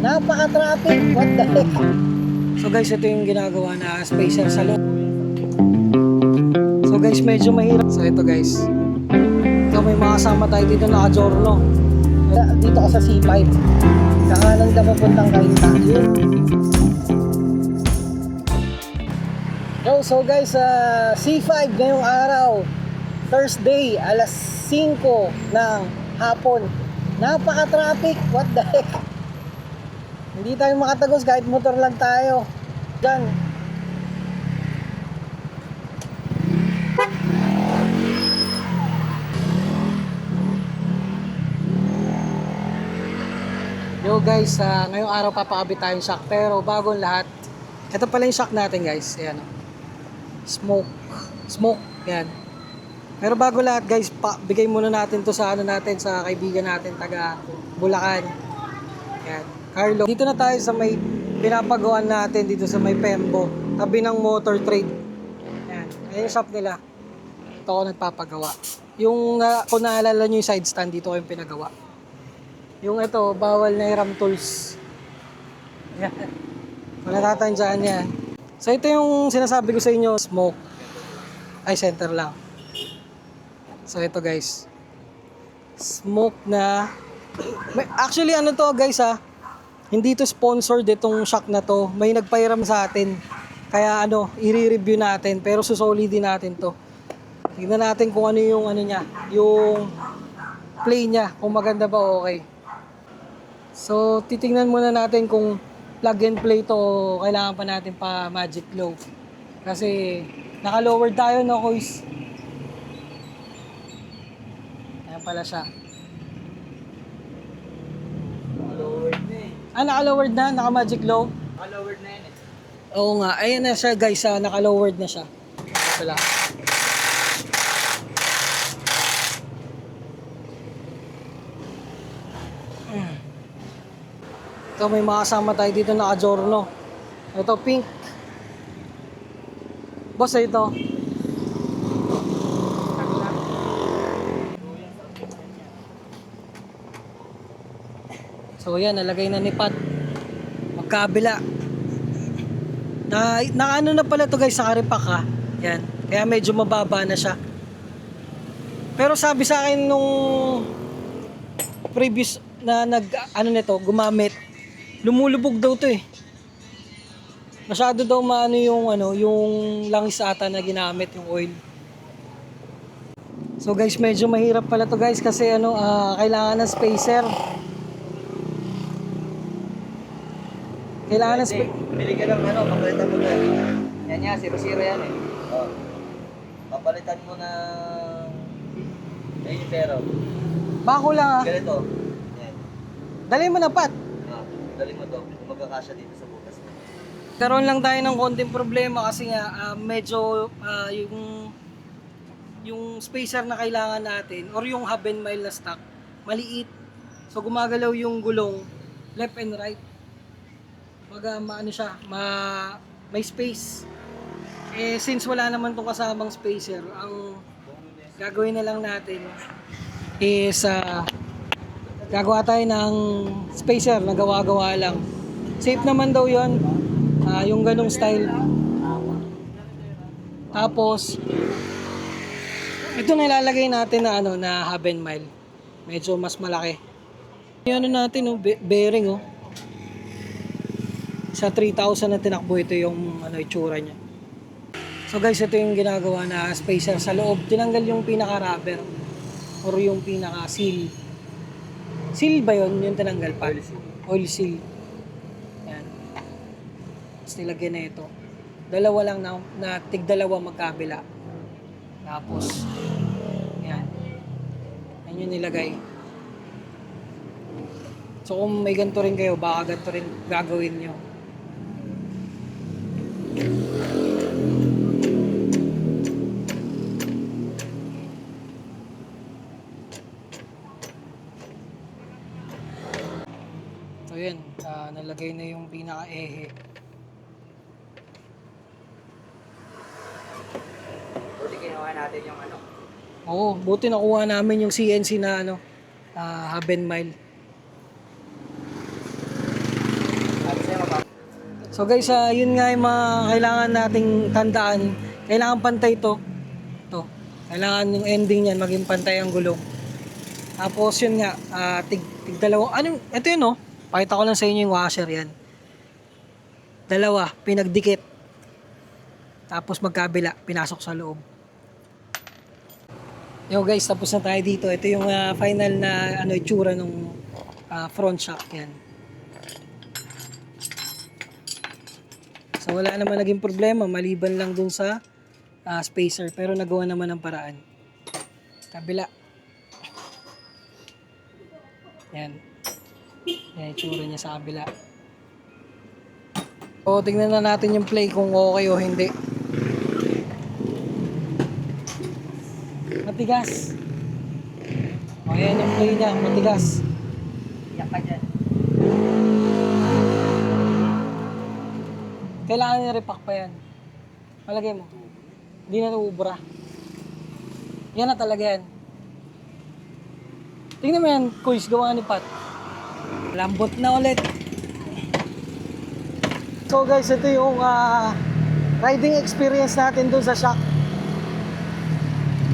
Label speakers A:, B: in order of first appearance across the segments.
A: Napaka-traffic, what the heck? So guys, ito yung ginagawa na spacer sa loob. So guys, medyo mahirap. So ito guys, ito may mga kasama tayo dito na ka-jorno. Dito ka sa C5. Kakanan ka papuntang Kainta. So guys, C5 ngayong araw, Thursday, alas 5 ng hapon. Napaka-traffic, what the heck? Hindi tayo makatagos kahit motor lang tayo. Diyan. Yo guys, ngayong araw papakabit tayong shock. Pero bago lahat, ito pala yung shock natin guys. Ayan o. Smoke. Yan. Pero bago lahat guys, bigay muna natin to sa sa kaibigan natin taga Bulacan. Yan. Carlo. Dito na tayo sa may pinapagawan natin dito sa may Pembo, tabi ng Motor Trade. Yan. Ayan yung shop nila. Ito ako nagpapagawa. Yung kung naalala nyo yung side stand, dito ko yung pinagawa. Yung ito, bawal na hiram tools. Yan. Wala tatandaan yan. So ito yung sinasabi ko sa inyo, smoke. Ay, center lang. So ito guys. Smoke na. Actually ano to guys hindi to sponsored itong shock na to. May nagpairam sa atin. Kaya i-review natin. Pero susolidin natin to. Tignan natin kung ano yung niya. Yung play niya. Kung maganda ba okay. So titingnan muna natin kung plug and play to o kailangan pa natin pa magic low. Kasi naka-lowered tayo no guys. Ayan pala siya. Naka-lowered na? Naka-magic low?
B: Naka-lowered na yan
A: Oo nga. Ayan na siya guys. Naka-lowered na siya. Wala. Ito may mga kasama tayo dito na ka-jorno. Ito pink. Boss ito. So yan, nalagay na ni Pat. Magkabila. Na na pala to guys sa karipak Yan. Kaya medyo mababa na siya. Pero sabi sa akin nung previous na nito, gumamit, lumulubog daw to Masyado daw yung langis ata na ginamit yung oil. So guys, medyo mahirap pala to guys kasi kailangan ng spacer. Kailangan ng
B: Bili ka ng papalitan mo na. Yan yan, 0-0 yan Oh. Papalitan mo ng ayun yung pero.
A: Bako lang
B: Ganito. Yan.
A: Dali mo na Pat.
B: Dali mo to. Magkakasya dito sa bukas mo.
A: Karoon lang tayo ng konting problema kasi medyo yung spacer na kailangan natin or yung hub and mile na stock maliit. So gumagalaw yung gulong left and right. May space. Since wala naman tong kasamang spacer, ang gagawin na lang natin is gagawa tayo ng spacer na gawa-gawa lang. Safe naman daw yun. Yung ganong style. Tapos ito nilalagay natin na hub and mile. Medyo mas malaki. Yung natin bearing sa 3,000 na tinakbo ito yung itsura niya. So guys, ito yung ginagawa na spacer sa loob. Tinanggal yung pinaka rubber or yung pinaka seal. Seal ba yun? Yung tinanggal pa? Oil seal. Yan. Tapos nilagyan na ito. Dalawa lang na tig-dalawa magkabila. Tapos yan. Yan yung nilagay. So kung may ganito rin kayo, baka ganito rin gagawin nyo. So yan, nalagay na yung pinaka-ehe.
B: Buti kinuha natin yung
A: Oo, buti nakuha namin yung CNC na hub and mile. So guys, yun nga yung mga kailangan nating tandaan. Kailangan pantay to. To. Kailangan yung ending niyan maging pantay ang gulong. Tapos yun nga, tig dalawa. Ito yun oh. Pakita ko lang sa inyo yung washer yan. Dalawa, pinagdikit. Tapos magkabila, pinasok sa loob. Yo guys, tapos na tayo dito. Ito yung final na itsura ng front shock yan. So wala naman naging problema maliban lang dun sa spacer, pero nagawa naman ng paraan. Kabila. Yan. Yan yung itsura niya sa kabila. So tingnan na natin yung play kung okay o hindi. Matigas. O yan yung play niya, matigas.
B: Iyak ka dyan.
A: Kailangan niya repack pa yan. Palagay mo. Hindi na uubra. Yan na talaga yan. Tingnan mo yan, kuys, gawa ni Pat. Lambot na ulit. So guys, ito yung riding experience natin dun sa shock.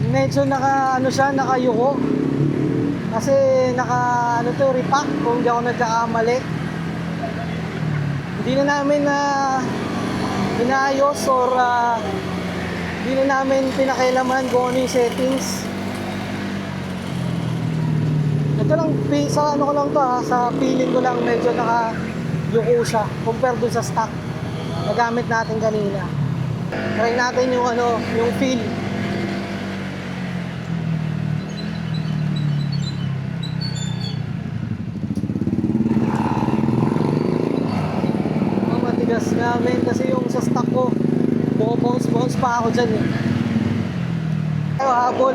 A: Medyo nakayuko. Kasi repack kung di ako nagkakamali. Hindi na namin inayos or hindi na namin pinakailaman kung ano yung settings. Ito lang, sa ko lang to sa feeling ko lang medyo nakayuko siya compare dun sa stock na gamit natin kanina. Try natin yung feel. Matigas namin kasi yung sa stock ko bounce pa ako dyan eh. Tayo habol.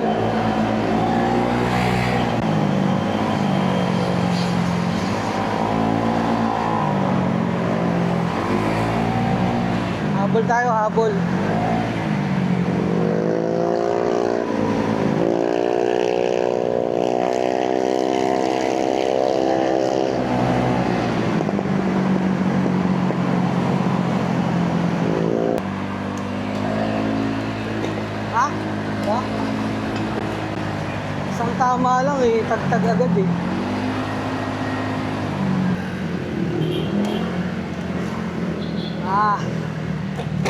A: Habol. Ha? Ha? Isang tama lang eh, tagtag agad eh.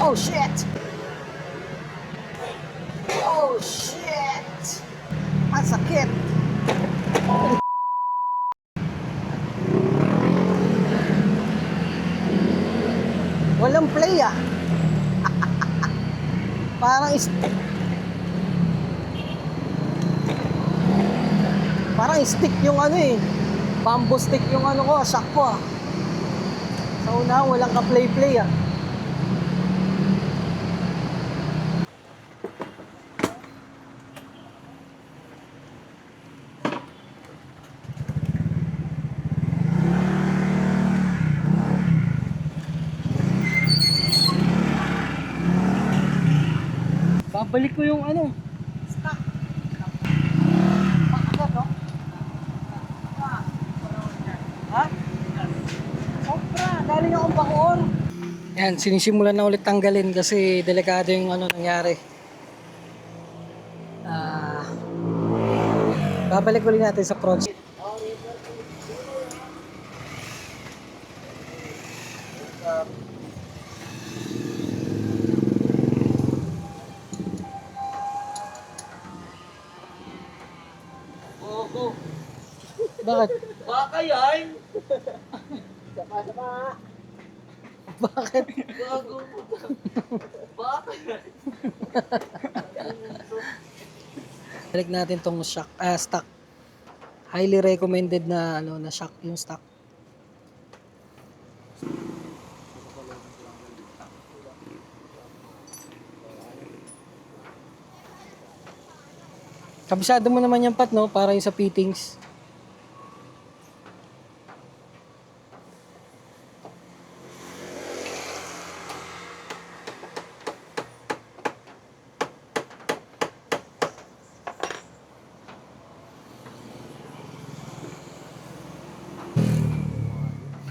A: Oh shit! Oh shit! Ang sakit! Walang play ah! Parang stick yung bamboo stick yung shock ko ah. Sa una, walang ka-play ah. Babalik ko yung stock. Pakagat, no? Ha? Sobra, galing akong Bacoor. Yan, sinisimulan na ulit tanggalin kasi delikado yung nangyari. Babalik ulit natin sa project. Bakit?
B: Baka yan!
A: Bakit?
B: Gago mo. Baka yan!
A: Balik natin tong stock. Highly recommended na na shock yung stock. Kabisado mo naman yung Pat, no? Para yung sa fittings.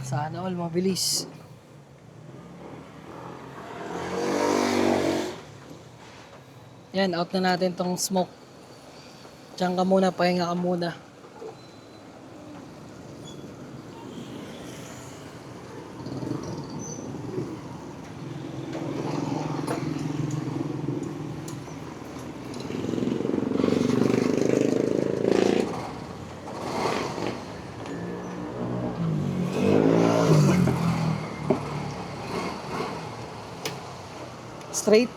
A: Sana all mabilis. Yan, out na natin tong smoke. Diyan ka muna, pahinga ka muna. Straight.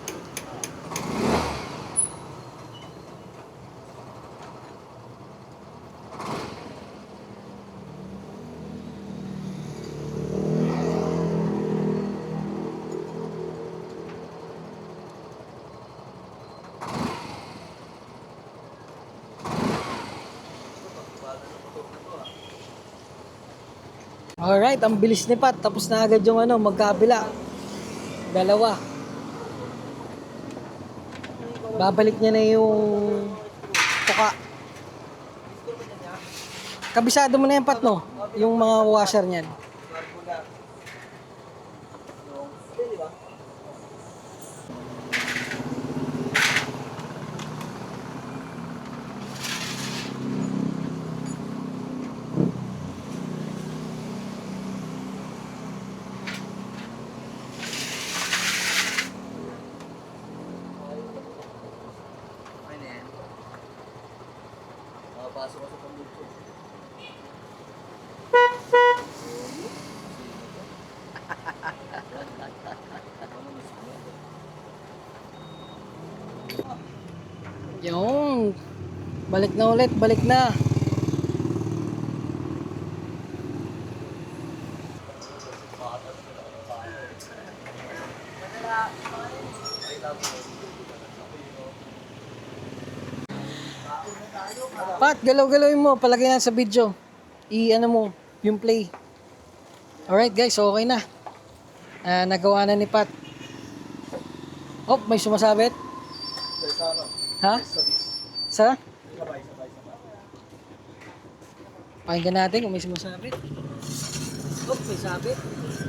A: Alright, ang bilis ni Pat. Tapos na agad yung magkabila. Dalawa. Babalik niya na yung tuka. Kabisado mo na yan, Pat, no? Yung mga washer niyan.
B: Okay na yan. Makapasok ka sa pamilya.
A: Yung balik na ulit, balik na. Pat, galaw-galawin mo, palagay na sa video. I-ano mo, yung play. Alright guys, okay na. Nagawa na ni Pat. Oh, may sumasabit? Ha? Sa? Pakinggan natin kung may sumasabit. Oh, may sabit.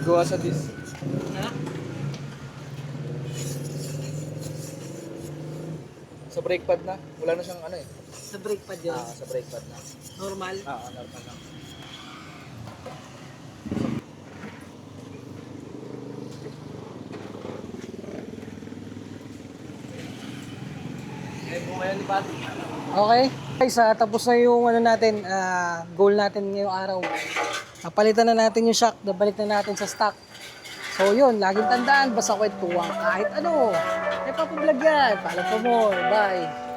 C: Gawa sa disc.
A: Ha?
C: Sa brake pad na. Wala na siyang ano eh.
A: Sa brake pad yun.
C: Sa brake pad na.
A: Normal.
C: Normal lang. Eh, bumayan ni Pat.
A: Okay. Guys, tapos na yung natin, goal natin ngayong araw. Napalitan na natin yung shock, nabalik na natin sa stock. So yun, laging tandaan, basta kwentuhan kahit ano. Eh, papablog yan. Follow for more. Bye.